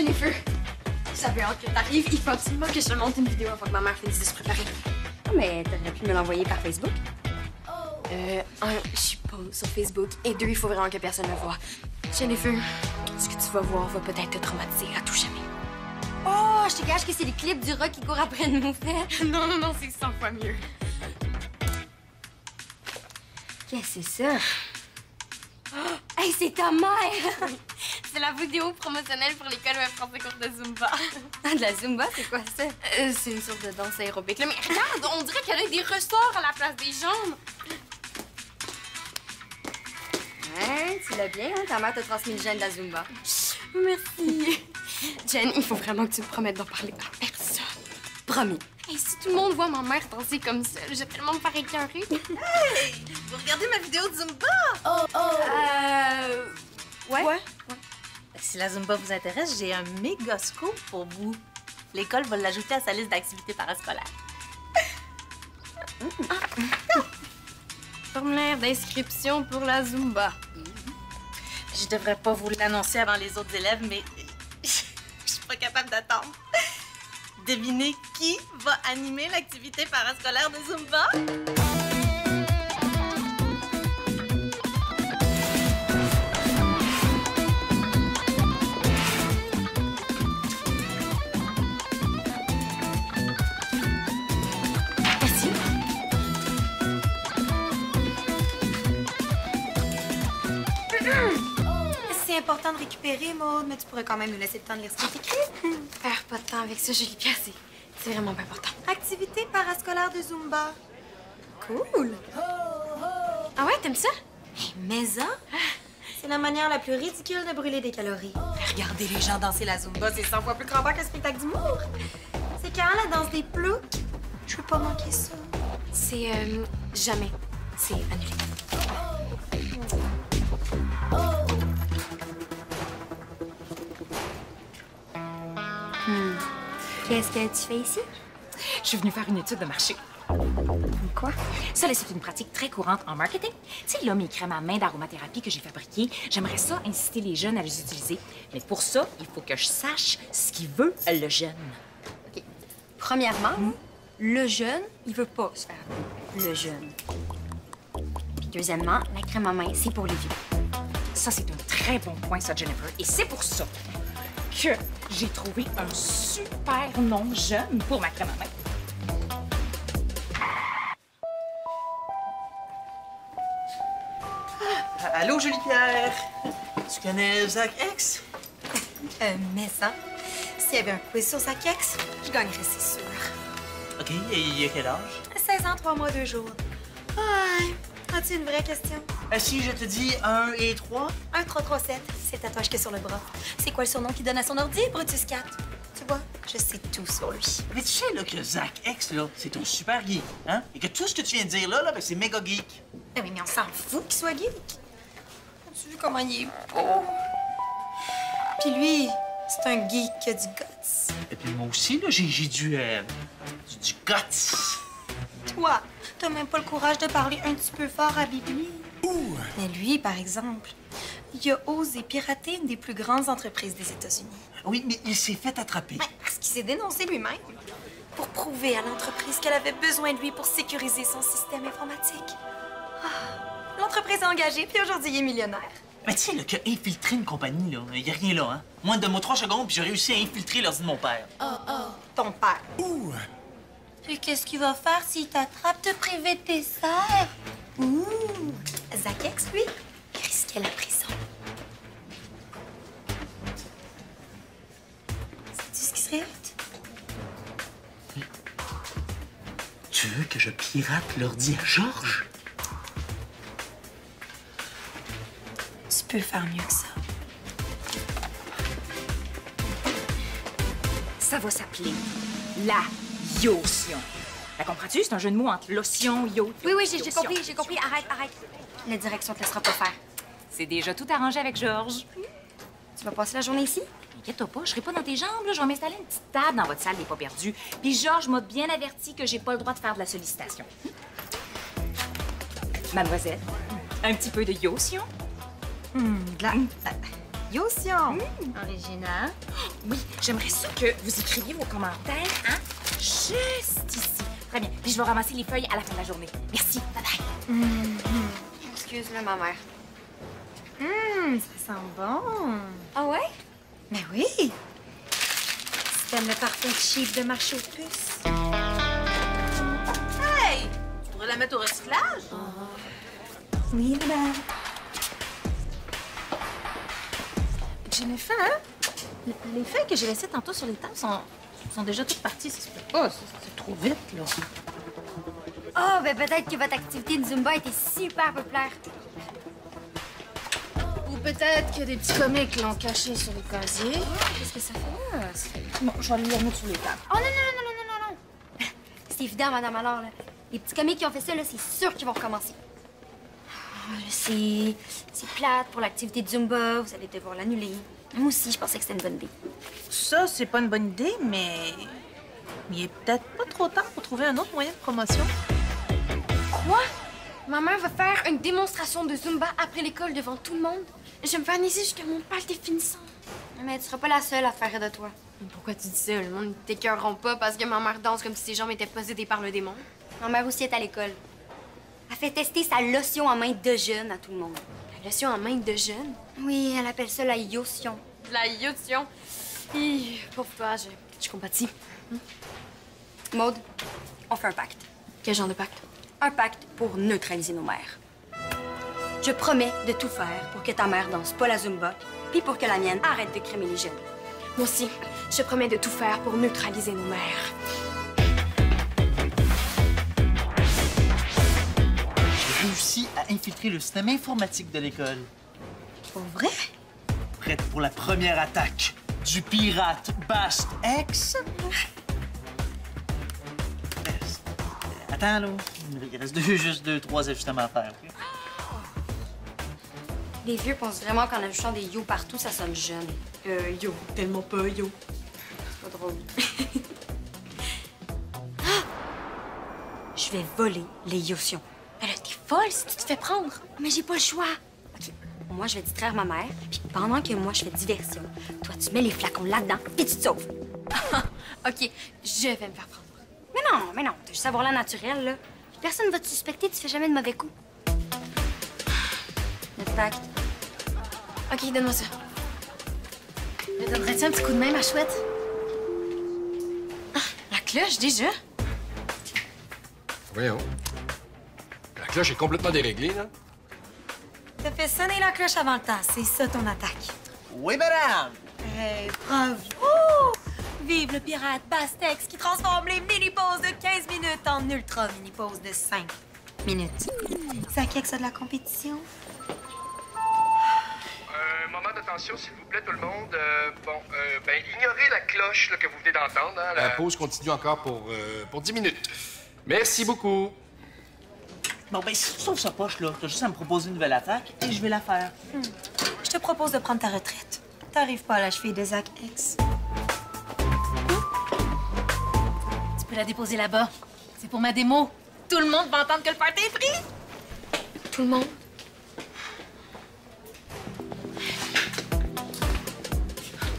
Jennifer, j'avais hâte que t'arrives. Il faut absolument que je te montre une vidéo avant que ma mère finisse de se préparer. Oh, mais t'aurais pu me l'envoyer par Facebook. Un, je suis pas sur Facebook. Et deux, il faut vraiment que personne me voie. Jennifer, ce que tu vas voir va peut-être te traumatiser à tout jamais. Oh, je te gage que c'est le clip du rat qui court après une moufette. Non, c'est 100 fois mieux. Qu'est-ce que c'est ça? Oh, hey, c'est ta mère! C'est la vidéo promotionnelle pour l'école web français cours de Zumba. Ah, de la Zumba, c'est quoi ça? C'est une sorte de danse aérobique. Là, mais regarde, on dirait qu'elle a des ressorts à la place des jambes. Hein, tu l'as bien, hein? Ta mère t'a transmis le gène de la Zumba. Merci. Jen, il faut vraiment que tu me promettes d'en parler à personne. Promis. Hey, si tout le monde voit ma mère danser comme ça, je vais tellement me faire écœurer. Hey! Vous regardez ma vidéo de Zumba? Ouais? Ouais. Si la Zumba vous intéresse, j'ai un méga scoop pour vous. L'école va l'ajouter à sa liste d'activités parascolaires. Formulaire d'inscription pour la Zumba. Je devrais pas vous l'annoncer avant les autres élèves, mais je suis pas capable d'attendre. Devinez qui va animer l'activité parascolaire de Zumba? Merci. C'est important de récupérer, Maud, mais tu pourrais quand même nous laisser le temps de lire ce qui est écrit. Perds pas de temps avec ça, Julie Pierre, c'est vraiment pas important. Activité parascolaire de Zumba. Cool. Ah ouais, t'aimes ça? Mais ça, c'est la manière la plus ridicule de brûler des calories. Regardez les gens danser la Zumba, c'est 100 fois plus crampant qu'un spectacle d'humour. C'est quand la danse des ploucs. Je veux pas manquer ça. C'est jamais. C'est annulé. Qu'est-ce que tu fais ici? Je suis venue faire une étude de marché. Quoi? Ça, là, c'est une pratique très courante en marketing. Tu sais, là, mes crèmes à main d'aromathérapie que j'ai fabriquées, j'aimerais ça inciter les jeunes à les utiliser. Mais pour ça, il faut que je sache ce qu'il veut, le jeune. OK. Premièrement, le jeune, il veut pas se faire appeler le jeune. Puis deuxièmement, la crème à main, c'est pour les vieux. Ça, c'est un très bon point, ça, Jennifer. Et c'est pour ça que j'ai trouvé un super nom jeune pour ma crème à main. Allô, Julie-Pierre? Tu connais Zach X? Mais ça, s'il y avait un quiz sur sa kex, je gagnerais, c'est sûr. OK, il a quel âge? 16 ans, 3 mois, 2 jours. Ouais. As-tu une vraie question? Si je te dis 1 et 3? 1, 3, 3, 7. C'est le tatouage qu'il y a sur le bras. C'est quoi le surnom qu'il donne à son ordi, Brutus 4? Tu vois, je sais tout sur lui. Mais tu sais là, que Zach X, là, c'est un super geek, hein? Et que tout ce que tu viens de dire là, ben, c'est méga geek. Ah oui, mais on s'en fout qu'il soit geek. As-tu vu comment il est beau? Puis lui, c'est un geek qui a du guts. Et puis moi aussi, là, j'ai du guts. Toi, t'as même pas le courage de parler un petit peu fort à Bibi. Mais lui, par exemple, il a osé pirater une des plus grandes entreprises des États-Unis. Oui, mais il s'est fait attraper. Ouais, parce qu'il s'est dénoncé lui-même pour prouver à l'entreprise qu'elle avait besoin de lui pour sécuriser son système informatique. Ah, l'entreprise a engagé, puis aujourd'hui, il est millionnaire. Mais tu sais, là, que infiltrer une compagnie, là, il y a rien là, hein? Moins de 3 secondes, puis j'ai réussi à infiltrer l'ordi de mon père. Ton père. Et qu'est-ce qu'il va faire s'il t'attrape de priver de tes sœurs? Zach X, lui, il risquait la prison. Sais-tu ce qui serait hot? Tu veux que je pirate l'ordi à Georges? Tu peux faire mieux que ça. Ça va s'appeler la yotion. La comprends-tu? C'est un jeu de mots entre lotion, yo. Oui, yotion. j'ai compris. Arrête. La direction te laissera pas faire. C'est déjà tout arrangé avec Georges. Tu vas passer la journée ici? Inquiète-toi pas, je serai pas dans tes jambes, là. Je vais m'installer une petite table dans votre salle des pas perdus. Puis Georges m'a bien averti que j'ai pas le droit de faire de la sollicitation. Mademoiselle, un petit peu de yotion? Yotion. Original. Oui, j'aimerais ça que vous écriviez vos commentaires, hein, juste ici. Très bien. Puis je vais ramasser les feuilles à la fin de la journée. Merci. Bye-bye. Excuse-le, ma mère. Ça sent bon. Ah ouais? Mais oui. Si t'aimes le parfum cheap de marché aux puces. Hey! Tu pourrais la mettre au recyclage? Oui, madame. Jennifer, les feuilles que j'ai laissées tantôt sur les tables sont déjà toutes parties. Ça se peut pas. C'est trop vite, là. Ah, ben peut-être que votre activité de Zumba était super populaire. Ou peut-être que des petits comiques l'ont caché sur les casiers. Qu'est-ce que ça fait là? Bon, je vais aller les remettre sur les tables. Oh non, non, non, non, non, non, non! C'est évident, Madame alors, là. Les petits comiques qui ont fait ça, là, c'est sûr qu'ils vont recommencer. Ah, c'est plate pour l'activité de Zumba, vous allez devoir l'annuler. Moi aussi, je pensais que c'était une bonne idée. Ça, c'est pas une bonne idée, mais il est peut-être pas trop tard pour trouver un autre moyen de promotion. Quoi? Ma mère va faire une démonstration de Zumba après l'école devant tout le monde? Je vais me faire niaiser jusqu'à mon pal définissant. Mais tu seras pas la seule à faire rire de toi. Pourquoi tu dis ça? Le monde ne t'écœurera pas parce que ma mère danse comme si ses jambes étaient possédées par le démon. Ma mère aussi est à l'école. Elle fait tester sa lotion en main de jeune à tout le monde. La lotion en main de jeune? Oui, elle appelle ça la yotion. La yotion. Pauvre toi, je compatis. Maude, on fait un pacte. Quel genre de pacte? Un pacte pour neutraliser nos mères. Je promets de tout faire pour que ta mère danse pas la Zumba, puis pour que la mienne arrête de crémer les jeunes. Moi aussi, je promets de tout faire pour neutraliser nos mères. J'ai réussi à infiltrer le système informatique de l'école. Pour vrai? Prête pour la première attaque du pirate Bast X. Attends, là. Il reste juste deux, trois ajustements à faire. OK? Les vieux pensent vraiment qu'en ajoutant des yo partout, ça sonne jeune. Yo, tellement pas yo. C'est pas drôle. Ah! Je vais voler les yotions. Elle a été folle si tu te fais prendre. Mais j'ai pas le choix. OK. Moi, je vais distraire ma mère, puis pendant que moi, je fais diversion, toi, tu mets les flacons là-dedans, et tu te sauves. OK, je vais me faire prendre. Mais non, t'as juste à voir la naturelle, là. Puis personne va te suspecter, tu fais jamais de mauvais coups. Notre pacte. OK, donne-moi ça. Me donnerais-tu un petit coup de main, ma chouette? Ah, la cloche, déjà? Voyons. La cloche est complètement déréglée, là. T'as fait sonner la cloche avant le temps. C'est ça, ton attaque. Oui, madame! Hey, bravo! Vive le pirate Bastex qui transforme les mini-pauses de 15 minutes en ultra mini-pauses de 5 minutes. C'est à qui que ça de la compétition? Moment d'attention, s'il vous plaît, tout le monde. Ignorez la cloche là, que vous venez d'entendre. Hein, La pause continue encore pour 10 minutes. Merci beaucoup. Bon, ben, si tu sauves sa poche, là, t'as juste à me proposer une nouvelle attaque et je vais la faire. Je te propose de prendre ta retraite. T'arrives pas à la cheville de Zach X. Tu peux la déposer là-bas. C'est pour ma démo. Tout le monde va entendre que le party est pris. Tout le monde?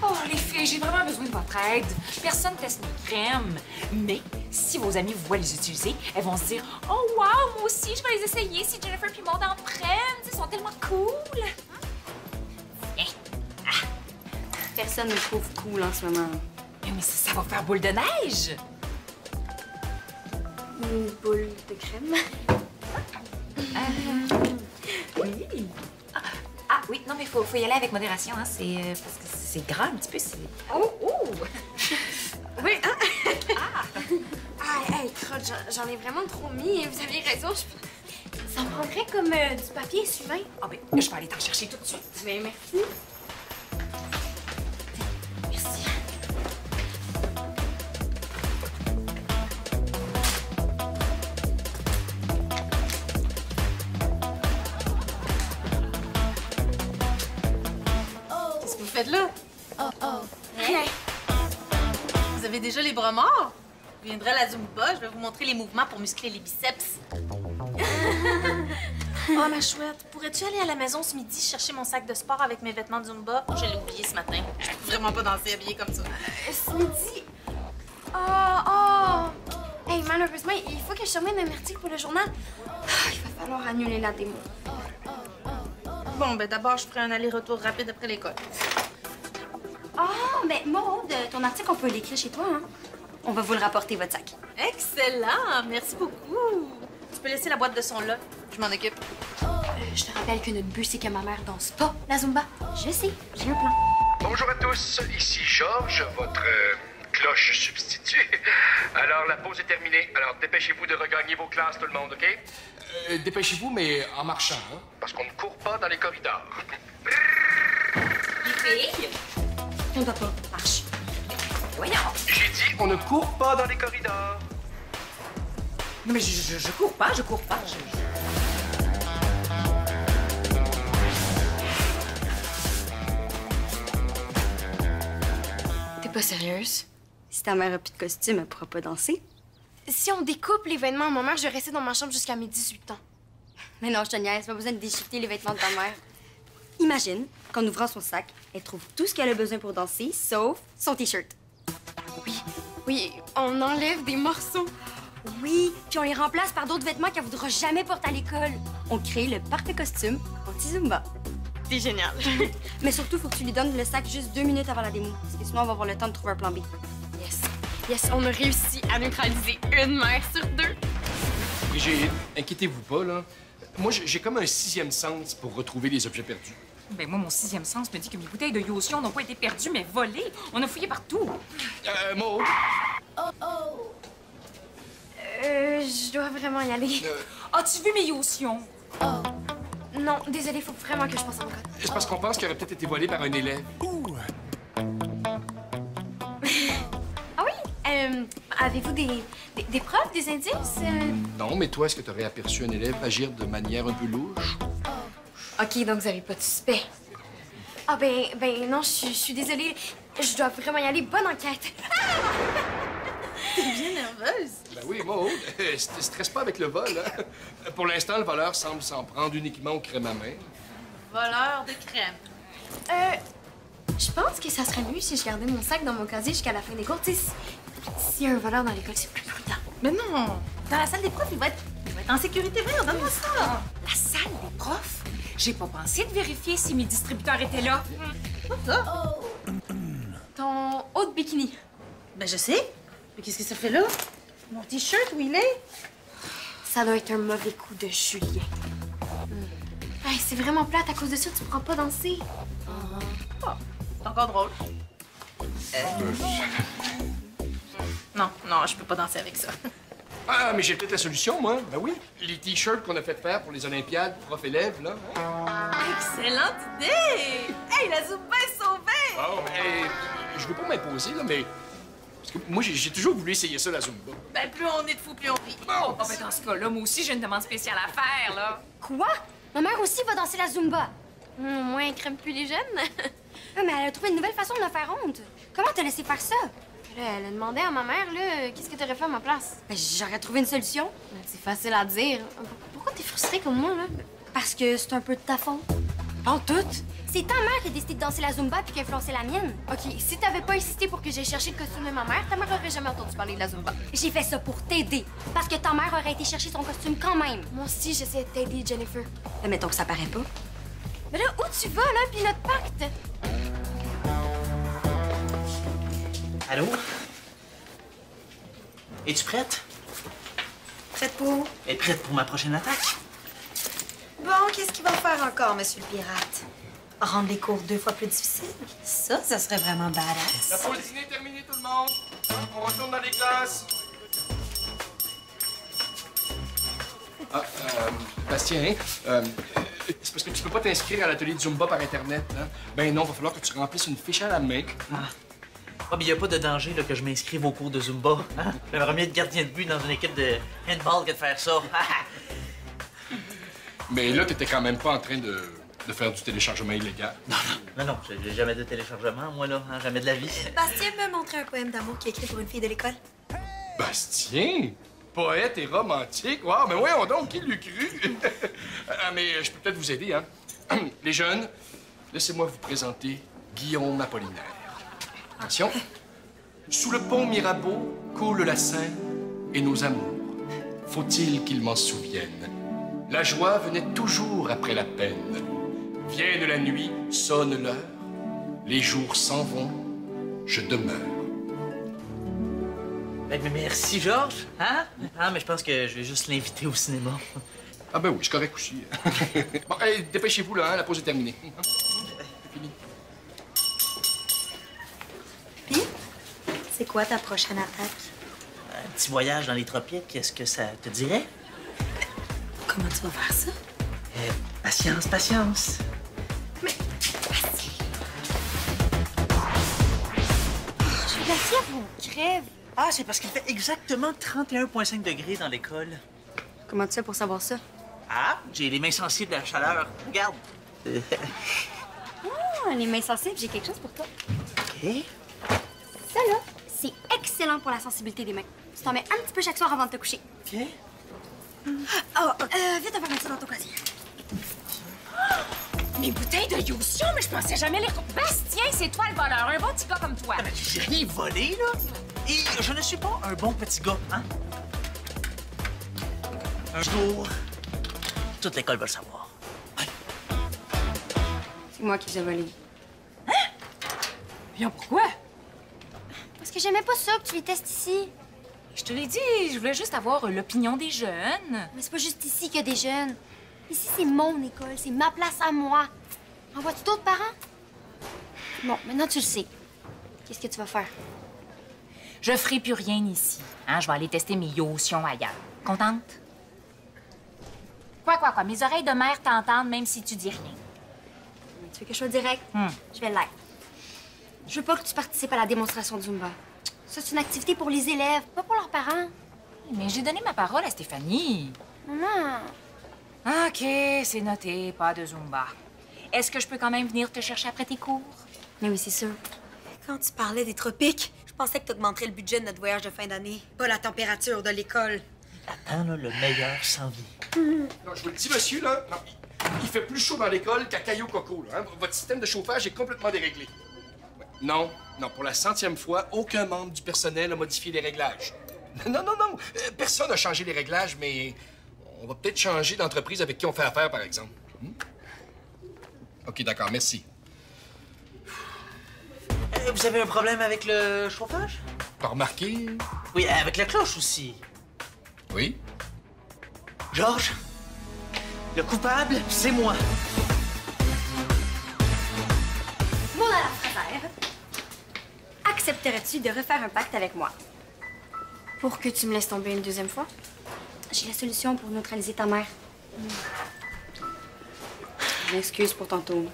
Oh, les filles, j'ai vraiment besoin de votre aide. Personne teste mes crèmes. Mais si vos amis vous voient les utiliser, elles vont se dire « Oh, wow, moi aussi, je vais les essayer si Jennifer puis Maud en prennent. Ils sont tellement cool. » Personne ne me trouve cool en ce moment. Mais ça va faire boule de neige. Une boule de crème. Oui. Ah oui, non, mais faut y aller avec modération, hein. C'est parce que c'est gras un petit peu. C'est... Oh! Oui, hein? Hey, crotte, j'en ai vraiment trop mis. Vous aviez raison. Ça me prendrait comme du papier suivant. Ah ben, je vais aller t'en chercher tout de suite. Mais merci. Merci. Qu'est-ce que vous faites là? Rien. Vous avez déjà les bras morts? Vous viendrez à la Zumba, je vais vous montrer les mouvements pour muscler les biceps. Oh, ma chouette, pourrais-tu aller à la maison ce midi chercher mon sac de sport avec mes vêtements de Zumba? Je l'ai oublié ce matin. Je peux vraiment pas danser habillée comme ça. Ce midi... Oh! Hey, malheureusement, il faut que je termine un article pour le journal. Il va falloir annuler la démo. Bon, ben d'abord, je ferai un aller-retour rapide après l'école. Oh, mais Maude, ton article, on peut l'écrire chez toi, hein? On va vous le rapporter, votre sac. Excellent! Merci beaucoup! Tu peux laisser la boîte de son là. Je m'en occupe. Je te rappelle que notre but, c'est que ma mère danse pas la Zumba. Je sais, j'ai un plan. Bonjour à tous, ici Georges, votre cloche substitut. Alors, la pause est terminée. Alors, dépêchez-vous de regagner vos classes, tout le monde, OK? Dépêchez-vous, mais en marchant, hein? Parce qu'on ne court pas dans les corridors. Les filles? On doit pas. Marche. Voyons. J'ai dit, on ne court pas dans les corridors. Non, mais je cours pas, je cours pas. T'es pas sérieuse? Si ta mère a plus de costume, elle pourra pas danser. Si on découpe les vêtements à ma mère, je vais rester dans ma chambre jusqu'à mes 18 ans. Mais non, je te niaise, pas besoin de déchiqueter les vêtements de ta mère. Imagine qu'en ouvrant son sac, elle trouve tout ce qu'elle a besoin pour danser, sauf son T-shirt. Oui, on enlève des morceaux. Oui, puis on les remplace par d'autres vêtements qu'elle voudra jamais porter à l'école. On crée le parfait costume anti-Zumba. C'est génial. Mais surtout, faut que tu lui donnes le sac juste 2 minutes avant la démo, parce que sinon, on va avoir le temps de trouver un plan B. Yes. Yes, on a réussi à neutraliser une mère sur 2. Brigitte, inquiétez-vous pas, là. Moi, j'ai comme un 6e sens pour retrouver les objets perdus. Ben moi, mon 6e sens me dit que mes bouteilles de Yotion n'ont pas été perdues, mais volées. On a fouillé partout. Maud? Je dois vraiment y aller. As-tu vu mes Yotions? Non, désolée, faut vraiment que je passe en code. C'est parce qu'on pense qu'il aurait peut-être été volé par un élève. Ah oui? Avez-vous des preuves, des indices? Non, mais toi, est-ce que tu aurais aperçu un élève agir de manière un peu louche? OK, donc vous avez pas de suspect. Ah ben non, je suis désolée. Je dois vraiment y aller. Bonne enquête. T'es bien nerveuse. Ben oui, Maud, stresse pas avec le vol, hein? Pour l'instant, le voleur semble s'en prendre uniquement aux crèmes à main. Voleur de crème. Je pense que ça serait mieux si je gardais mon sac dans mon casier jusqu'à la fin des cours. Tu sais, s'il y a un voleur dans l'école, c'est plus prudent. Mais non! Dans la salle des profs, il va être en sécurité. Voyons, donne-moi ça! La salle des profs? J'ai pas pensé de vérifier si mes distributeurs étaient là. Quoi ça? Ton haut de bikini. Ben, je sais. Mais qu'est-ce que ça fait là? Mon T-shirt, où il est? Ça doit être un mauvais coup de Julien. Hey, c'est vraiment plate. À cause de ça, tu pourras pas danser. Oh, c'est encore drôle. Non, je peux pas danser avec ça. Ah, mais j'ai peut-être la solution, moi. Ben oui. Les T-shirts qu'on a fait faire pour les Olympiades, prof-élève, là. Excellente idée! Hey, la Zumba est sauvée! Bon, mais je veux pas m'imposer, là, mais... Parce que moi, j'ai toujours voulu essayer ça, la Zumba. Ben, plus on est de fous, plus on rit. Oh, ben dans ce cas-là, moi aussi, j'ai une demande spéciale à faire, là. Quoi? Ma mère aussi va danser la Zumba. Au moins, elle crème plus les jeunes. Ah, mais elle a trouvé une nouvelle façon de me faire honte. Comment t'as laissé faire ça? Là, elle a demandé à ma mère, là, qu'est-ce que t'aurais fait à ma place? Ben, j'aurais trouvé une solution. C'est facile à dire. Pourquoi t'es frustrée comme moi, là? Parce que c'est un peu de ta faute. Pas toute. C'est ta mère qui a décidé de danser la Zumba puis qui a influencé la mienne. OK, si t'avais pas insisté pour que j'aille chercher le costume de ma mère, ta mère aurait jamais entendu parler de la Zumba. J'ai fait ça pour t'aider. Parce que ta mère aurait été chercher son costume quand même. Moi aussi, j'essaie de t'aider, Jennifer. Ben, mettons que ça paraît pas. Mais là, où tu vas, là, puis notre pacte? Allô? Es-tu prête? Prête pour? Es-tu prête pour ma prochaine attaque? Bon, qu'est-ce qu'il va faire encore, monsieur le pirate? Rendre les cours 2 fois plus difficiles? Ça serait vraiment badass. La pause dîner est terminée, tout le monde. On retourne dans les classes. Ah, Bastien, c'est parce que tu peux pas t'inscrire à l'atelier de Zumba par Internet, hein? Ben non, va falloir que tu remplisses une fiche à la main. Ah, mais y a pas de danger là, que je m'inscrive au cours de Zumba. Hein? J'aimerais mieux être gardien de but dans une équipe de handball que de faire ça. Mais là, t'étais quand même pas en train de faire du téléchargement illégal. Non, j'ai jamais de téléchargement, moi, là. Hein? Jamais de la vie. Bastien m'a montré un poème d'amour qu'il a écrit pour une fille de l'école. Bastien? Poète et romantique? Wow, mais voyons donc, qui l'eût cru? Mais je peux peut-être vous aider, hein? Les jeunes, laissez-moi vous présenter Guillaume Apollinaire. Attention. Sous le pont Mirabeau coule la Seine et nos amours. Faut-il qu'ils m'en souviennent? La joie venait toujours après la peine. Vienne la nuit, sonne l'heure. Les jours s'en vont, je demeure. Mais merci, Georges. Hein? Ah, mais je pense que je vais juste l'inviter au cinéma. Ah ben oui, c'est correct aussi. Bon, allez, dépêchez-vous, là, hein, la pause est terminée. Fini. Puis, c'est quoi ta prochaine attaque? Un petit voyage dans les tropiques, est-ce que ça te dirait? Comment tu vas faire ça? Patience, patience. Je suis de la fièvre, on crève. Ah, c'est parce qu'il fait exactement 31,5 degrés dans l'école. Comment tu sais pour savoir ça? Ah, j'ai les mains sensibles à la chaleur. Regarde. Ah, les mains sensibles, j'ai quelque chose pour toi. OK. Ça, là, c'est excellent pour la sensibilité des mains. Tu t'en mets un petit peu chaque soir avant de te coucher. OK. Oh, vite, on va mettre ça dans ton casier. Mes bouteilles de Yotion, mais je pensais jamais les... Bastien, c'est toi le voleur, un bon petit gars comme toi. Ah, mais j'ai rien volé, là. Et je ne suis pas un bon petit gars, hein? Un jour, toute l'école va le savoir. C'est moi qui les ai volés. Bien, pourquoi? Parce que j'aimais pas ça que tu les testes ici. Je te l'ai dit, je voulais juste avoir l'opinion des jeunes. Mais c'est pas juste ici qu'il y a des jeunes. Ici, c'est mon école, c'est ma place à moi. Envoies-tu d'autres parents? Bon, maintenant tu le sais. Qu'est-ce que tu vas faire? Je ferai plus rien ici. Hein? Je vais aller tester mes Yotions ailleurs. Contente? Quoi? Mes oreilles de mère t'entendent même si tu dis rien. Tu veux que je sois direct? Je vais l'être. Je veux pas que tu participes à la démonstration de Zumba. Ça, c'est une activité pour les élèves, pas pour leurs parents. Mais j'ai donné ma parole à Stéphanie. Maman. OK, c'est noté, pas de Zumba. Est-ce que je peux quand même venir te chercher après tes cours? Mais oui, c'est sûr. Quand tu parlais des tropiques, je pensais que tu augmenterais le budget de notre voyage de fin d'année, pas la température de l'école. Attends, là, le meilleur s'en vient. Non, je vous le dis, monsieur, là, non, il fait plus chaud dans l'école qu'à Caillou Coco, là, hein? Votre système de chauffage est complètement déréglé. Ouais. Non, pour la 100e fois, aucun membre du personnel a modifié les réglages. Non. Personne n'a changé les réglages, mais on va peut-être changer d'entreprise avec qui on fait affaire, par exemple. OK, d'accord, merci. Vous avez un problème avec le chauffage? Pas remarqué? Oui, avec la cloche aussi. Oui? Georges, le coupable, c'est moi. Mon à la frère. Accepterais-tu de refaire un pacte avec moi? Pour que tu me laisses tomber une deuxième fois? J'ai la solution pour neutraliser ta mère. Je m'excuse pour tantôt.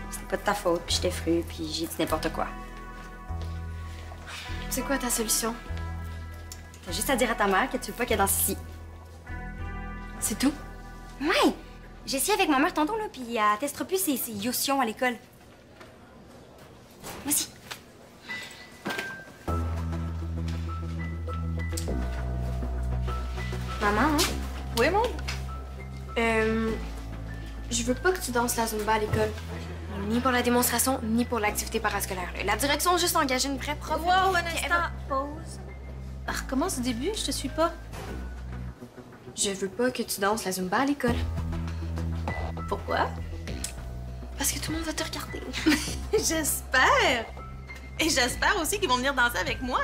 C'était pas de ta faute, puis j'étais fru, puis j'ai dit n'importe quoi. C'est quoi ta solution? T'as juste à dire à ta mère que tu veux pas qu'elle danse ici. C'est tout? Ouais! J'ai essayé avec ma mère tantôt, là, puis elle testera plus ses yotions à l'école. Vas-y. Maman, hein? Oui, mon? Je veux pas que tu danses la Zumba à l'école. Ni pour la démonstration, ni pour l'activité parascolaire. La direction a juste engagé une vraie prof. Wow, un instant. Pause. Recommence du début, je te suis pas. Je veux pas que tu danses la Zumba à l'école. Pourquoi? Parce que tout le monde va te regarder. J'espère. Et j'espère aussi qu'ils vont venir danser avec moi.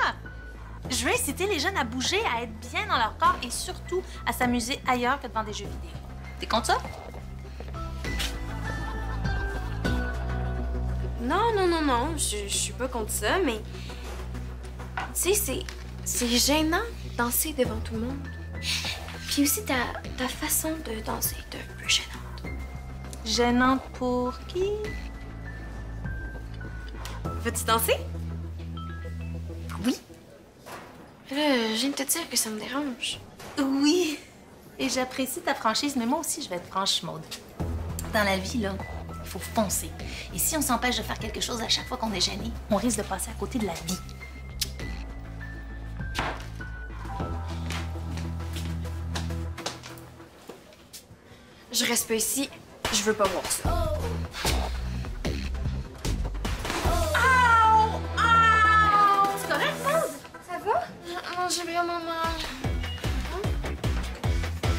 Je veux inciter les jeunes à bouger, à être bien dans leur corps et surtout à s'amuser ailleurs que devant des jeux vidéo. T'es contre ça? Non. Je suis pas contre ça, mais... Tu sais, c'est gênant de danser devant tout le monde. Puis aussi, ta façon de danser est un peu gênante. Gênante pour qui? Veux-tu danser? Oui. Là, je viens de te dire que ça me dérange. Oui. Et j'apprécie ta franchise, mais moi aussi, je vais être franche, Maude. Dans la vie, là, il faut foncer. Et si on s'empêche de faire quelque chose à chaque fois qu'on est gêné, on risque de passer à côté de la vie. Je reste pas ici. Je veux pas voir ça. C'est correct, Maude? Ça va? Non, j'ai vraiment mal.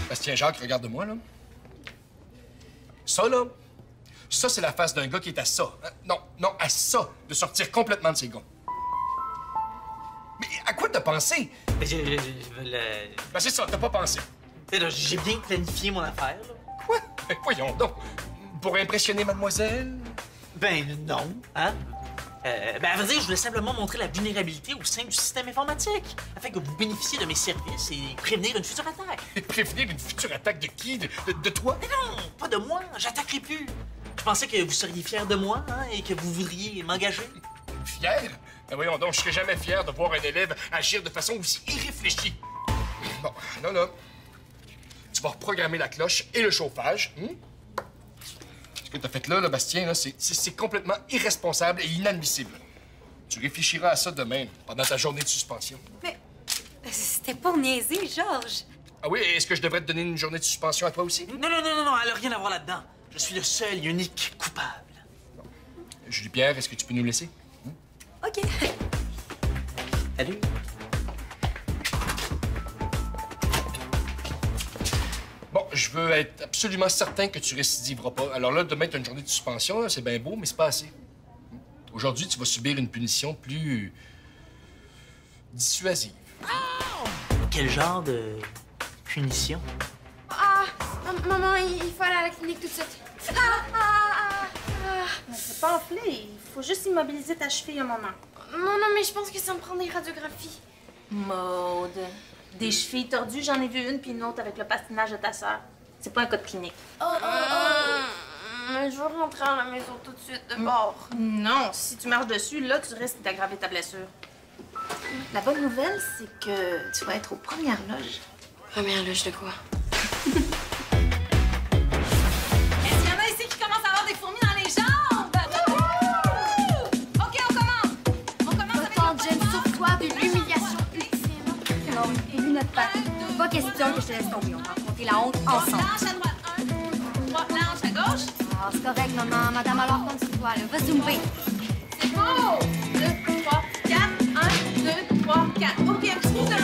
Bastien Jacques, regarde-moi, là. Ça, là, ça, c'est la face d'un gars qui est à ça. Non, à ça, de sortir complètement de ses gonds. Mais à quoi t'as pensé? Ben, Ben, c'est ça, t'as pas pensé. j'ai bien planifié mon affaire, là. Quoi? Ben, voyons donc. Pour impressionner mademoiselle? Ben non, hein? Ben, à vrai dire, je voulais simplement montrer la vulnérabilité au sein du système informatique, afin que vous bénéficiez de mes services et prévenir une future attaque. Et prévenir une future attaque de qui? De toi? Mais non, pas de moi, j'attaquerai plus. Je pensais que vous seriez fier de moi, hein, et que vous voudriez m'engager. Fier? Ben voyons donc, je serais jamais fier de voir un élève agir de façon aussi irréfléchie. Bon, là, tu vas reprogrammer la cloche et le chauffage. Ce que t'as fait là, Bastien, là, c'est complètement irresponsable et inadmissible. Tu réfléchiras à ça demain, pendant ta journée de suspension. Mais c'était pour niaiser, Georges. Ah oui, est-ce que je devrais te donner une journée de suspension à toi aussi? Non, elle a rien à voir là-dedans. Je suis le seul et unique coupable. Julie-Pierre, est-ce que tu peux nous laisser? OK. Salut. Bon, je veux être absolument certain que tu récidiveras pas. Alors là, demain, tu as une journée de suspension, là, c'est bien beau, mais c'est pas assez. Aujourd'hui, tu vas subir une punition plus dissuasive. Quel genre de punition? Maman, il faut aller à la clinique tout de suite. C'est pas enflé. Il faut juste immobiliser ta cheville un moment. Non, mais je pense que ça me prend des radiographies. Maude. Des chevilles tordues, j'en ai vu une puis une autre avec le patinage de ta sœur. C'est pas un cas de clinique. Je veux rentrer à la maison tout de suite, de bord. Non, si tu marches dessus, là, tu risques d'aggraver ta blessure. La bonne nouvelle, c'est que tu vas être aux premières loges. Première loge de quoi? Est-ce qu'il y en a ici qui commencent à avoir des fourmis dans les jambes? OK, on commence. On commence avec Autant, Jen, sur toi de l'humiliation ultime. Non, mais lui, notre père. Pas question que je te laisse tomber. On va affronter la honte ensemble. Planche à droite, 1, 2, 3, planche à gauche. Ah, c'est correct, maman. Madame, alors compte sur toi, là. Va zoomer. C'est beau. 2, 3, 4. 1, 2, 3, 4. OK, un petit coup de main.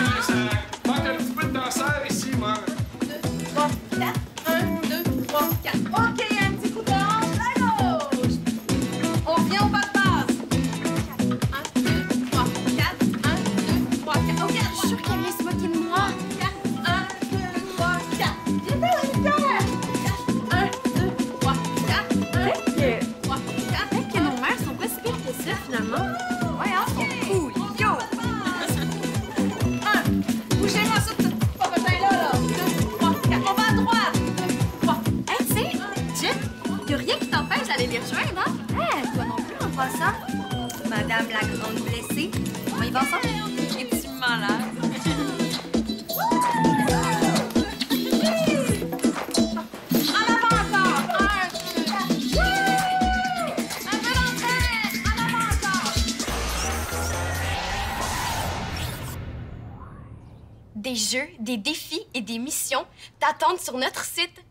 Manque un petit peu de danseur ici, moi. 2, 3, 4. 1, 2, 3, 4. OK, un petit coup de hanche à gauche. On vient au pas de base. 1, 2, 3, 4. 1, 2, 3, 4. OK, Je suis sûre qu'elle vient se moquer de moi. 4. 1, 2, 3, 4. Viens là, Victor. 1, 2, 3, 4. 1, 2, 3, 4. Peut-être que nos mères sont pas si pires que ça, finalement. Ouais, hein, son cool. Yo! Bougez-moi ça, ce petit popotin-là, là. 2, 3, 4. On va à droite. 2, 3. Hey, tu sais, Jen, y a rien qui t'empêche d'aller les rejoindre, hein? Toi non plus, en passant. Madame la grande blessée. On y va ensemble? Les petits malades. En avant encore. 1, 2, 4. Un peu d'entraide. En avant encore. Des jeux, des défis et des missions t'attendent sur notre site